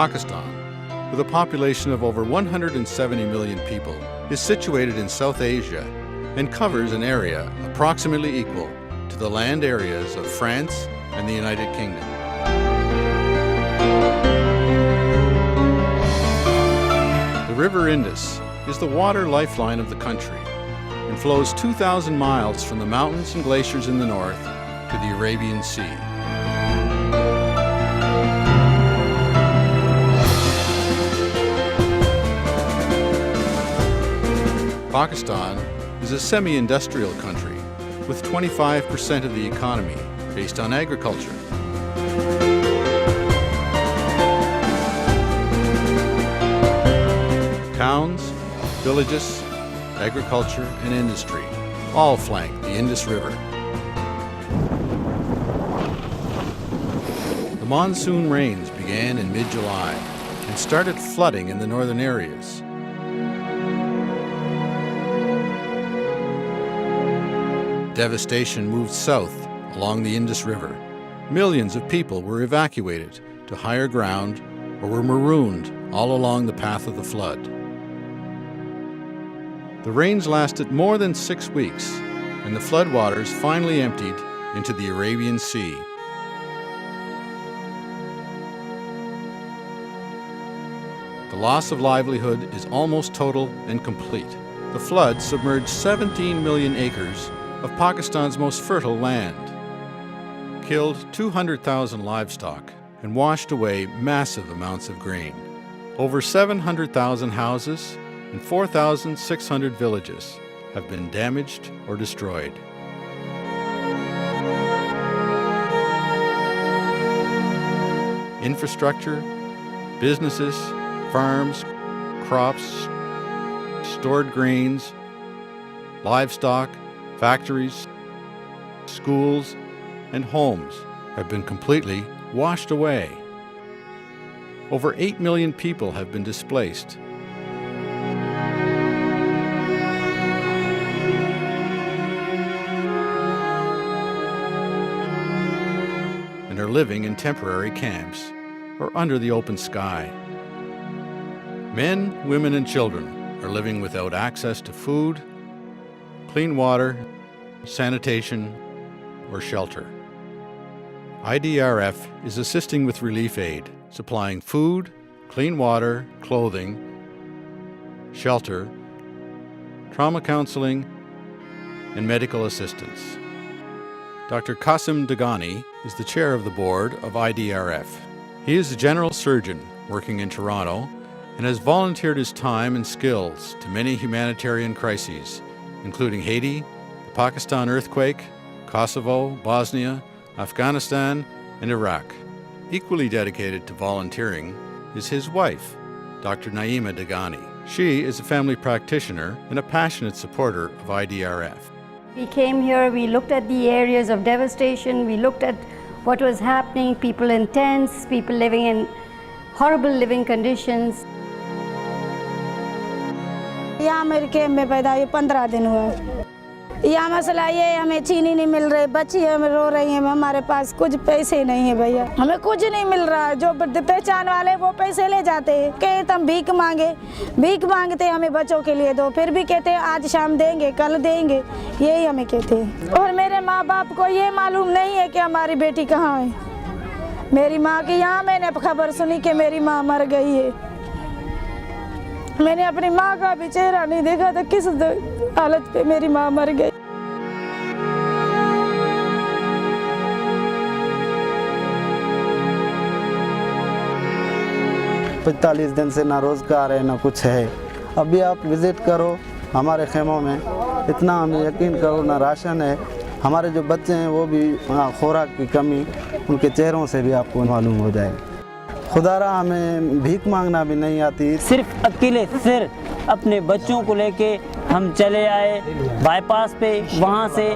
Pakistan, with a population of over 170 million people, is situated in South Asia and covers an area approximately equal to the land areas of France and the United Kingdom. The River Indus is the water lifeline of the country and flows 2,000 miles from the mountains and glaciers in the north to the Arabian Sea. Pakistan is a semi-industrial country with 25% of the economy based on agriculture. Towns, villages, agriculture, and industry all flank the Indus River. The monsoon rains began in mid-July and started flooding in the northern areas. Devastation moved south along the Indus River. Millions of people were evacuated to higher ground or were marooned all along the path of the flood. The rains lasted more than 6 weeks, and the floodwaters finally emptied into the Arabian Sea. The loss of livelihood is almost total and complete. The flood submerged 17 million acres of Pakistan's most fertile land, killed 200,000 livestock, and washed away massive amounts of grain. Over 700,000 houses and 4,600 villages have been damaged or destroyed. Infrastructure, businesses, farms, crops, stored grains, livestock, factories, schools, and homes have been completely washed away. Over 8 million people have been displaced. And are living in temporary camps or under the open sky. Men, women, and children are living without access to food, clean water, sanitation, or shelter. IDRF is assisting with relief aid, supplying food, clean water, clothing, shelter, trauma counseling, and medical assistance. Dr. Qasim Dagani is the chair of the board of IDRF. He is a general surgeon working in Toronto and has volunteered his time and skills to many humanitarian crises, including Haiti, the Pakistan earthquake, Kosovo, Bosnia, Afghanistan, and Iraq. Equally dedicated to volunteering is his wife, Dr. Naima Dagani. She is a family practitioner and a passionate supporter of IDRF. We came here, we looked at the areas of devastation, we looked at what was happening, people in tents, people living in horrible living conditions. यहाँ मेरे camp में पैदा हुए 15 दिन हुआ। यहाँ मसला ये हमें चीनी नहीं मिल रही, बच्ची हमें रो रही हैं, हमारे पास कुछ पैसे नहीं है भैया, हमें कुछ नहीं मिल रहा। जो पहचान वाले वो पैसे ले जाते हैं, कहते हम भीख मांगते हमें बच्चों के लिए दो, फिर भी कहते आज शाम देंगे, कल देंगे, यही हमें कहते हैं। और मेरे माँ बाप को ये मालूम नहीं है कि हमारी बेटी कहाँ है। मेरी माँ की यहाँ मैंने खबर सुनी कि मेरी माँ मर गई है। मैंने अपनी माँ का भी चेहरा नहीं देखा था, किस हालत पे मेरी माँ मर गई। पैंतालीस दिन से ना रोज़गार है ना कुछ है। अभी आप विज़िट करो हमारे खेमों में, इतना हमें यकीन करो ना राशन है। हमारे जो बच्चे हैं वो भी खुराक की कमी उनके चेहरों से भी आपको मालूम हो जाए। खुदारा हमें भीख मांगना भी नहीं आती। सिर्फ अकेले अपने बच्चों को लेके हम चले आए बाईपास पे। वहाँ से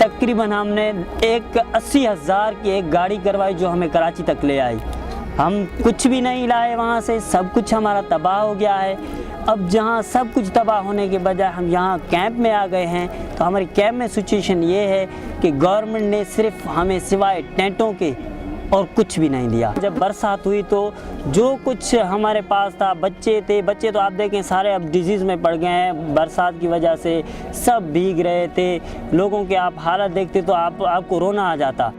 तकरीबन हमने 80,000 की एक गाड़ी करवाई जो हमें कराची तक ले आई। हम कुछ भी नहीं लाए वहाँ से, सब कुछ हमारा तबाह हो गया है। अब जहाँ सब कुछ तबाह होने के बजाय हम यहाँ कैंप में आ गए हैं, तो हमारे कैंप में सिचुएशन ये है कि गवर्नमेंट ने सिर्फ हमें सिवाय टेंटों के और कुछ भी नहीं दिया। जब बरसात हुई तो जो कुछ हमारे पास था, बच्चे तो आप देखें सारे अब डिजीज़ में पड़ गए हैं, बरसात की वजह से सब भीग रहे थे। लोगों के आप हालत देखते तो आपको रोना आ जाता।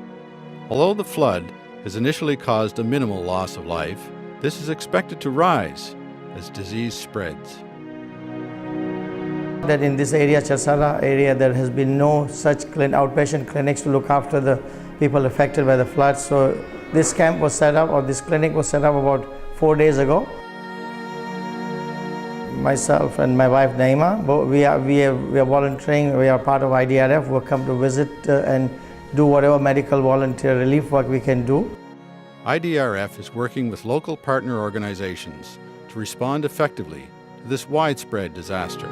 Although the flood has initially caused a minimal loss of life, this is expected to rise as disease spreads. That in this area, Charsara area, there has been no such outpatient clinics to look after the people affected by the flood. So this camp was set up, or this clinic was set up about 4 days ago. Myself and my wife Naima, we are volunteering. We are part of IDRF. We'll come to visit and do whatever medical volunteer relief work we can do. IDRF is working with local partner organizations to respond effectively to this widespread disaster.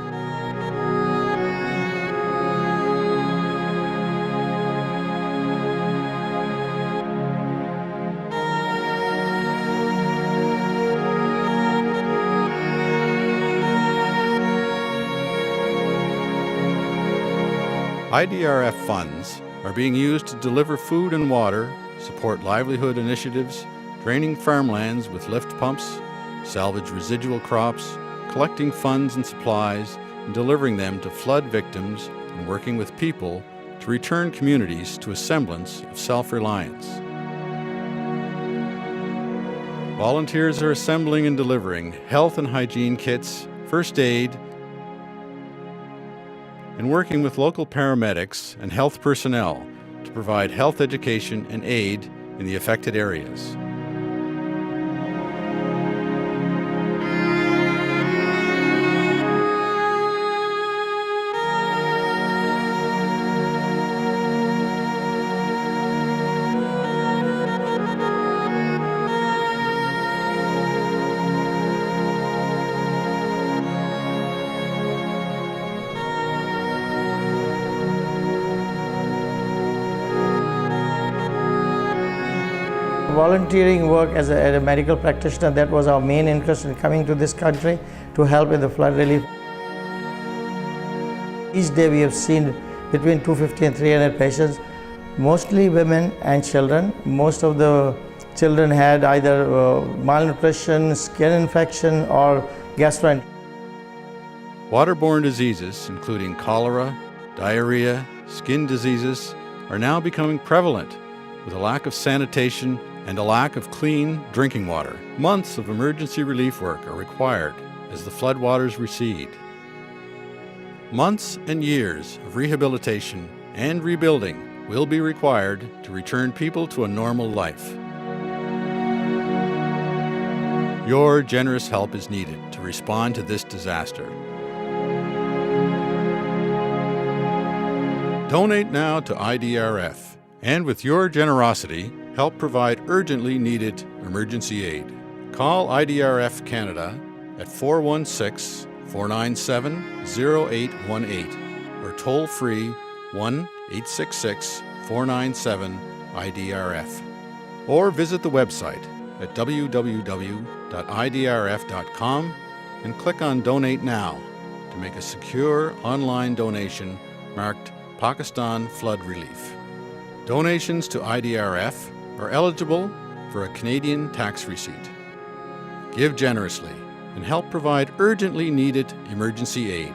IDRF funds are being used to deliver food and water, support livelihood initiatives, draining farmlands with lift pumps, salvage residual crops, collecting funds and supplies, and delivering them to flood victims, and working with people to return communities to a semblance of self-reliance. Volunteers are assembling and delivering health and hygiene kits, first aid, and working with local paramedics and health personnel to provide health education and aid in the affected areas. Volunteering work as a medical practitioner, that was our main interest in coming to this country to help in the flood relief. Each day we have seen between 250 and 300 patients, mostly women and children. Most of the children had either malnutrition, skin infection, or gastroenteritis. Waterborne diseases, including cholera, diarrhea, skin diseases, are now becoming prevalent with a lack of sanitation and a lack of clean drinking water. Months of emergency relief work are required as the floodwaters recede. Months and years of rehabilitation and rebuilding will be required to return people to a normal life. Your generous help is needed to respond to this disaster. Donate now to IDRF, and with your generosity, help provide urgently needed emergency aid. Call IDRF Canada at 416-497-0818 or toll free 1-866-497-IDRF. Or visit the website at www.idrf.com and click on Donate Now to make a secure online donation marked Pakistan Flood Relief. Donations to IDRF are eligible for a Canadian tax receipt. Give generously and help provide urgently needed emergency aid.